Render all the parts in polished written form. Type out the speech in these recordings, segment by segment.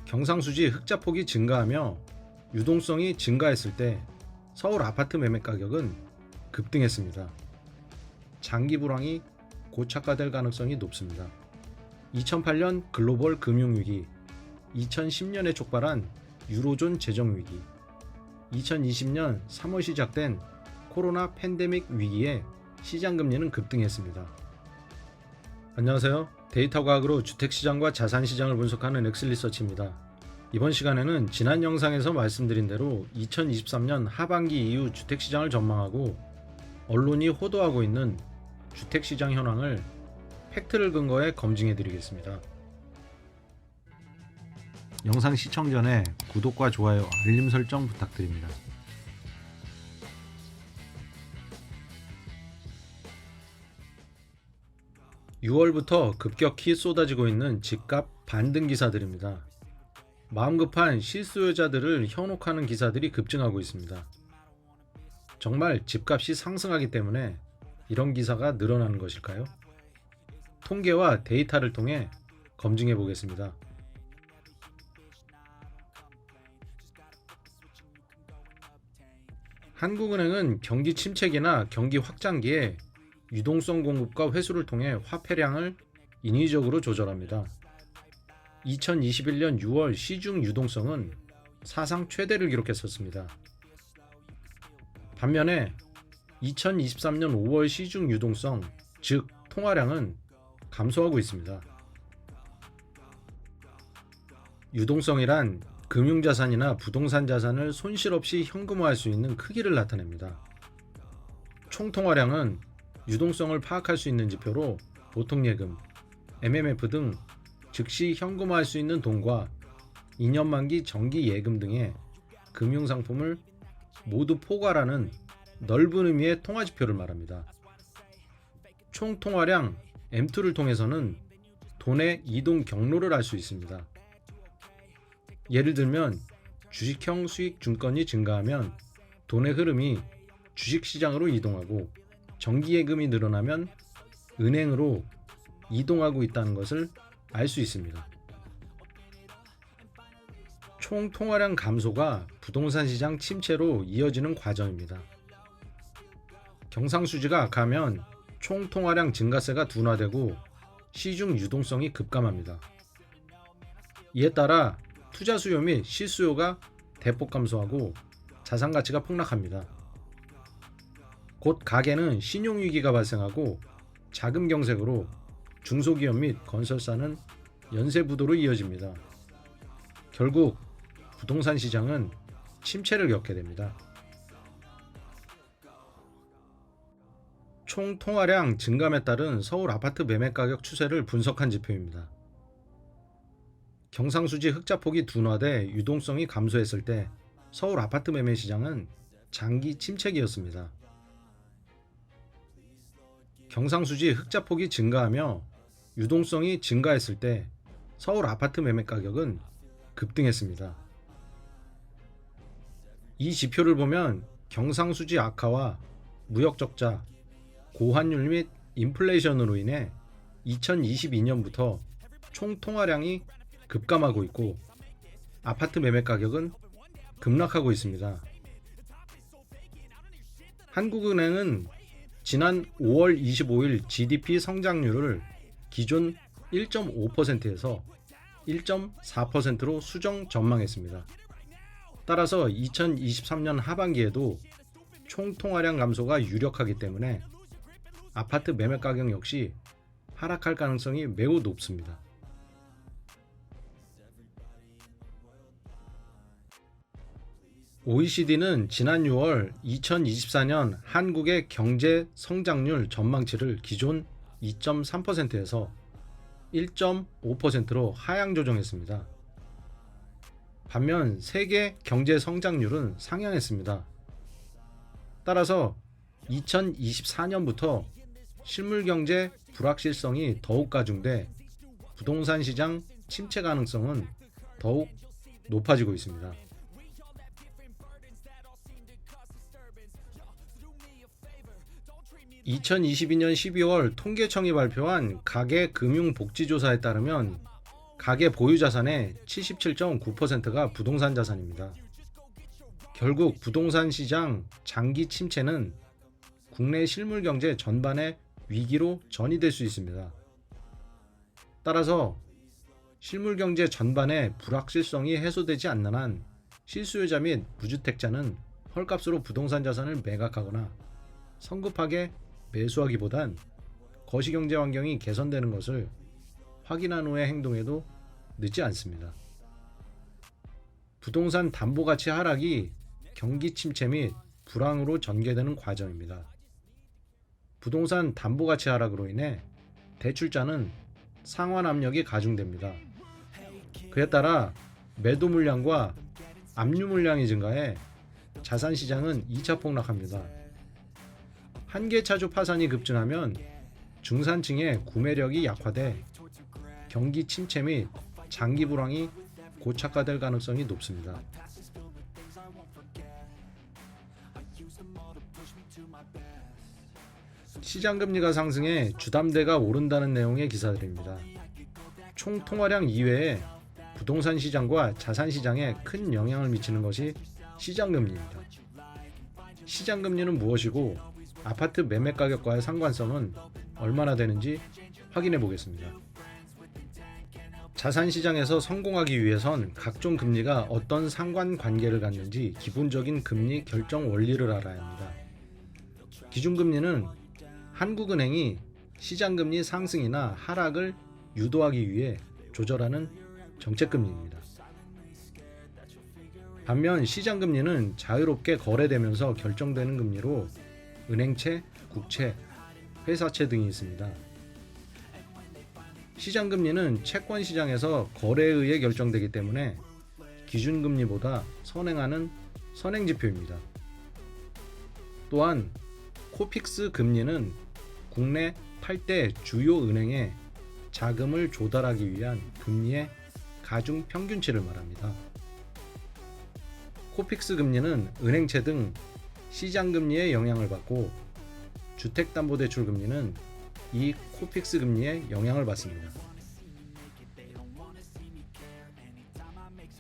경상수지 흑자폭이 증가하며 유동성이 증가했을 때 서울 아파트 매매 가격은 급등했습니다. 장기 불황이 고착화될 가능성이 높습니다. 2008년 글로벌 금융위기, 2010년에 촉발한 유로존 재정위기, 2020년 3월 시작된 코로나 팬데믹 위기에 시장금리는 급등했습니다. 안녕하세요. 데이터 과학으로 주택시장과 자산시장을 분석하는 엑슬리서치입니다. 이번 시간에는 지난 영상에서 말씀드린 대로 2023년 하반기 이후 주택시장을 전망하고 언론이 호도하고 있는 주택시장 현황을 팩트를 근거해 검증해 드리겠습니다. 영상 시청 전에 구독과 좋아요, 알림 설정 부탁드립니다. (6월부터) 급격히 쏟아지고 있는 집값 반등 기사들입니다. 마음 급한 실수요자들을 현혹하는 기사들이 급증하고 있습니다. 정말 집값이 상승하기 때문에 이런 기사가 늘어나는 것일까요? 통계와 데이터를 통해 검증해 보겠습니다. 한국은행은 경기 침체기나 경기 확장기에 유동성 공급과 회수를 통해 화폐량을 인위적으로 조절합니다. 2021년 6월 시중 유동성은 사상 최대를 기록했었습니다. 반면에 2023년 5월 시중 유동성, 즉 통화량은 감소하고 있습니다. 유동성이란 금융자산이나 부동산 자산을 손실 없이 현금화할 수 있는 크기를 나타냅니다. 총통화량은 유동성을 파악할 수 있는 지표로 보통예금, MMF 등 즉시 현금화할 수 있는 돈과 2년 만기 정기예금 등의 금융상품을 모두 포괄하는 넓은 의미의 통화지표를 말합니다. 총통화량 M2를 통해서는 돈의 이동 경로를 알 수 있습니다. 예를 들면 주식형 수익 증권이 증가하면 돈의 흐름이 주식시장으로 이동하고 정기예금이 늘어나면 은행으로 이동하고 있다는 것을 알 수 있습니다. 총 통화량 감소가 부동산 시장 침체로 이어지는 과정입니다. 경상수지가 악하면 총 통화량 증가세가 둔화되고 시중 유동성이 급감합니다. 이에 따라 투자 수요 및 실수요가 대폭 감소하고 자산 가치가 폭락합니다. 곧 가계는 신용위기가 발생하고 자금 경색으로 중소기업 및 건설사는 연쇄부도로 이어집니다. 결국 부동산 시장은 침체를 겪게 됩니다. 총 통화량 증감에 따른 서울 아파트 매매 가격 추세를 분석한 지표입니다. 경상수지 흑자폭이 둔화돼 유동성이 감소했을 때 서울 아파트 매매 시장은 장기 침체기였습니다. 경상수지 흑자폭이 증가하며 유동성이 증가했을 때 서울 아파트 매매 가격은 급등했습니다. 이 지표를 보면 경상수지 악화와 무역적자, 고환율 및 인플레이션으로 인해 2022년부터 총 통화량이 급감하고 있고 아파트 매매 가격은 급락하고 있습니다. 한국은행은 지난 5월 25일 GDP 성장률을 기존 1.5%에서 1.4%로 수정 전망했습니다. 따라서 2023년 하반기에도 총 통화량 감소가 유력하기 때문에 아파트 매매 가격 역시 하락할 가능성이 매우 높습니다. OECD는 지난 6월 2024년 한국의 경제 성장률 전망치를 기존 2.3%에서 1.5%로 하향 조정했습니다. 반면 세계 경제 성장률은 상향했습니다. 따라서 2024년부터 실물경제 불확실성이 더욱 가중돼 부동산 시장 침체 가능성은 더욱 높아지고 있습니다. 2022년 12월 통계청이 발표한 가계금융복지조사에 따르면 가계 보유 자산의 77.9%가 부동산 자산입니다. 결국 부동산 시장 장기 침체는 국내 실물 경제 전반의 위기로 전이될 수 있습니다. 따라서 실물 경제 전반의 불확실성이 해소되지 않는 한 실수요자 및 무주택자는 헐값으로 부동산 자산을 매각하거나 성급하게 매수하기보단 거시경제 환경이 개선되는 것을 확인한 후의 행동에도 늦지 않습니다. 부동산 담보가치 하락이 경기 침체 및 불황으로 전개되는 과정입니다. 부동산 담보가치 하락으로 인해 대출자는 상환 압력이 가중됩니다. 그에 따라 매도 물량과 압류 물량이 증가해 자산 시장은 2차 폭락합니다. 한계차주 파산이 급증하면 중산층의 구매력이 약화돼 경기 침체 및 장기 불황이 고착화될 가능성이 높습니다. 시장금리가 상승해 주담대가 오른다는 내용의 기사들입니다. 총 통화량 이외에 부동산 시장과 자산 시장에 큰 영향을 미치는 것이 시장금리입니다. 시장금리는 무엇이고 아파트 매매 가격과의 상관성은 얼마나 되는지 확인해 보겠습니다. 자산 시장에서 성공하기 위해선 각종 금리가 어떤 상관관계를 갖는지 기본적인 금리 결정 원리를 알아야 합니다. 기준금리는 한국은행이 시장금리 상승이나 하락을 유도하기 위해 조절하는 정책금리입니다. 반면 시장금리는 자유롭게 거래되면서 결정되는 금리로 은행채, 국채, 회사채 등이 있습니다. 시장금리는 채권시장에서 거래에 의해 결정되기 때문에 기준금리보다 선행하는 선행지표입니다. 또한 코픽스 금리는 국내 8대 주요 은행에 자금을 조달하기 위한 금리의 가중 평균치를 말합니다. 코픽스 금리는 은행채 등 시장금리의 영향을 받고 주택담보대출 금리는 이 코픽스 금리에 영향을 받습니다.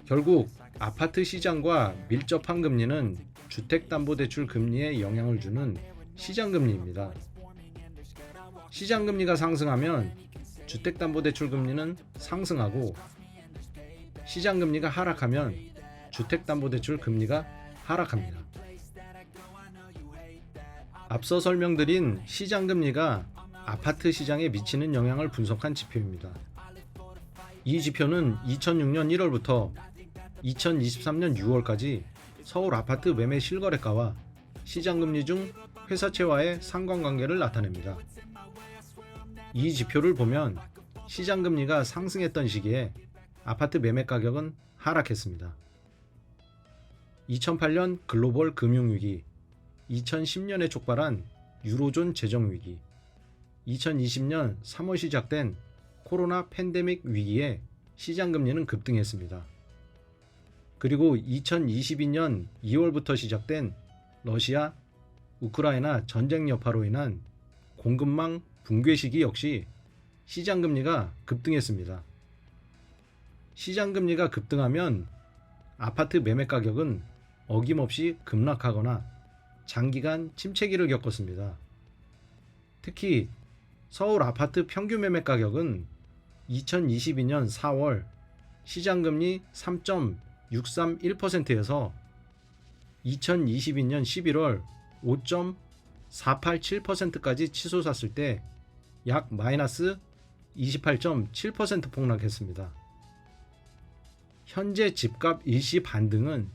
결국 아파트 시장과 밀접한 금리는 주택담보대출 금리에 영향을 주는 시장금리입니다. 시장금리가 상승하면 주택담보대출 금리는 상승하고 시장금리가 하락하면 주택담보대출 금리가 하락합니다. 앞서 설명드린 시장금리가 아파트 시장에 미치는 영향을 분석한 지표입니다. 이 지표는 2006년 1월부터 2023년 6월까지 서울 아파트 매매 실거래가와 시장금리 중 회사채와의 상관관계를 나타냅니다. 이 지표를 보면 시장금리가 상승했던 시기에 아파트 매매 가격은 하락했습니다. 2008년 글로벌 금융위기, 2010년에 촉발한 유로존 재정위기, 2020년 3월 시작된 코로나 팬데믹 위기에 시장금리는 급등했습니다. 그리고 2022년 2월부터 시작된 러시아, 우크라이나 전쟁 여파로 인한 공급망 붕괴 시기 역시 시장금리가 급등했습니다. 시장금리가 급등하면 아파트 매매 가격은 어김없이 급락하거나 장기간 침체기를 겪었습니다. 특히 서울 아파트 평균 매매 가격은 2022년 4월 시장금리 3.631%에서 2022년 11월 5.487%까지 치솟았을 때 약 마이너스 28.7% 폭락했습니다. 현재 집값 일시 반등은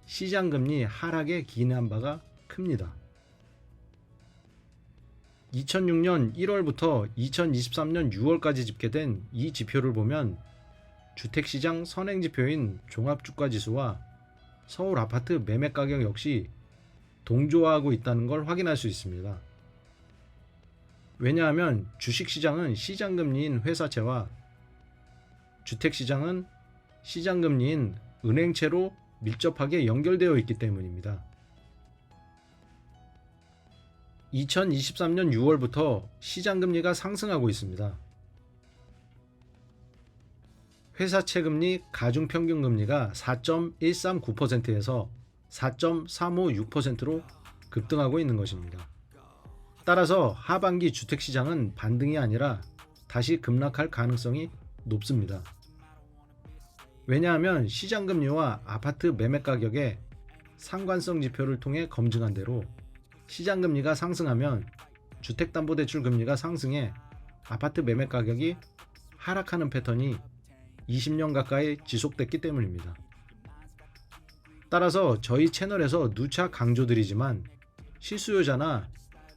시장금리 하락에 기인한 바가 큽니다. 2006년 1월부터 2023년 6월까지 집계된 이 지표를 보면 주택시장 선행지표인 종합주가지수와 서울 아파트 매매가격 역시 동조하고 있다는 걸 확인할 수 있습니다. 왜냐하면 주식시장은 시장금리인 회사채와 주택시장은 시장금리인 은행채로 밀접하게 연결되어 있기 때문입니다. 2023년 6월부터 시장금리가 상승하고 있습니다. 회사채 금리 가중평균금리가 4.139%에서 4.356%로 급등하고 있는 것입니다. 따라서 하반기 주택시장은 반등이 아니라 다시 급락할 가능성이 높습니다. 왜냐하면 시장금리와 아파트 매매가격의 상관성 지표를 통해 검증한 대로 시장금리가 상승하면 주택담보대출 금리가 상승해 아파트 매매가격이 하락하는 패턴이 20년 가까이 지속됐기 때문입니다. 따라서 저희 채널에서 누차 강조드리지만 실수요자나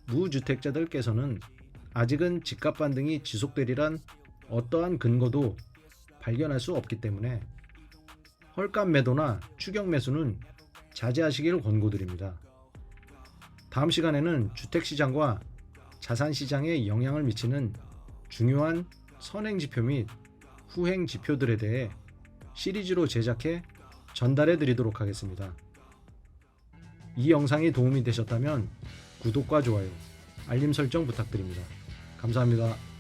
무주택자들께서는 아직은 집값 반등이 지속되리란 어떠한 근거도 발견할 수 없기 때문에 헐값 매도나 추격 매수는 자제하시길 권고드립니다. 다음 시간에는 주택시장과 자산시장에 영향을 미치는 중요한 선행지표 및 후행지표들에 대해 시리즈로 제작해 전달해 드리도록 하겠습니다. 이 영상이 도움이 되셨다면 구독과 좋아요, 알림 설정 부탁드립니다. 감사합니다.